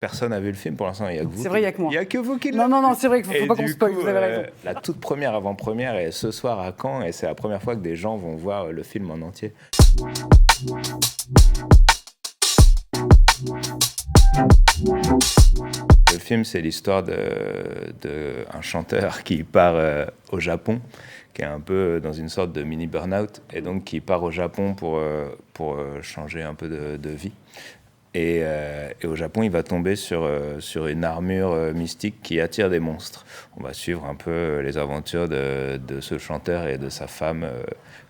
Personne n'a vu le film pour l'instant, il n'y a que vous. C'est vrai, il n'y a que moi. Il n'y a que vous qui l'avez. Non, c'est vrai qu'il ne faut pas qu'on spoil, vous avez raison. La toute première avant-première est ce soir à Caen et c'est la première fois que des gens vont voir le film en entier. Le film, c'est l'histoire d'un chanteur qui part au Japon, qui est un peu dans une sorte de mini burn-out, et donc qui part au Japon pour changer un peu de vie. Et au Japon, il va tomber sur une armure mystique qui attire des monstres. On va suivre un peu les aventures de ce chanteur et de sa femme,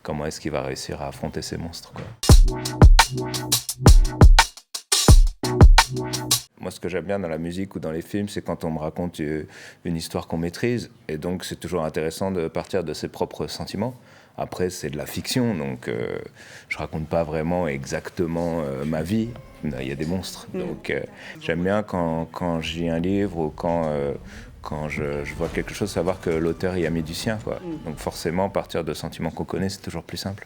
comment est-ce qu'il va réussir à affronter ces monstres, quoi. Moi, ce que j'aime bien dans la musique ou dans les films, c'est quand on me raconte une histoire qu'on maîtrise. Et donc, c'est toujours intéressant de partir de ses propres sentiments. Après, c'est de la fiction, donc je raconte pas vraiment exactement ma vie. Il y a des monstres. Donc, j'aime bien quand je lis un livre ou quand je vois quelque chose, savoir que l'auteur y a mis du sien, quoi. Donc, forcément, partir de sentiments qu'on connaît, c'est toujours plus simple.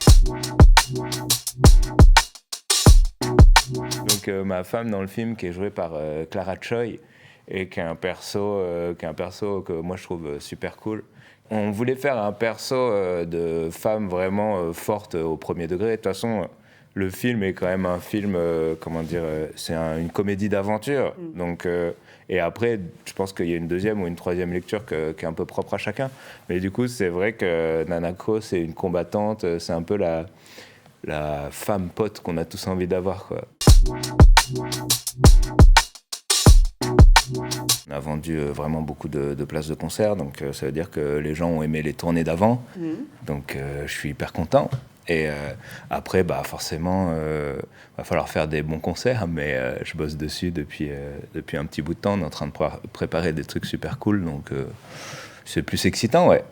Donc ma femme dans le film qui est jouée par Clara Choi et qui est un perso que moi je trouve super cool. On voulait faire un perso de femme vraiment forte au premier degré. De toute façon, le film est quand même un film, c'est une comédie d'aventure. Donc, et après, je pense qu'il y a une deuxième ou une troisième lecture qui est un peu propre à chacun. Mais du coup, c'est vrai que Nanako, c'est une combattante, c'est un peu la femme pote qu'on a tous envie d'avoir, quoi. On a vendu vraiment beaucoup de places de concert, donc ça veut dire que les gens ont aimé les tournées d'avant, donc je suis hyper content. Et après, forcément, va falloir faire des bons concerts, mais je bosse dessus depuis un petit bout de temps. On est en train de préparer des trucs super cool, donc c'est plus excitant, ouais.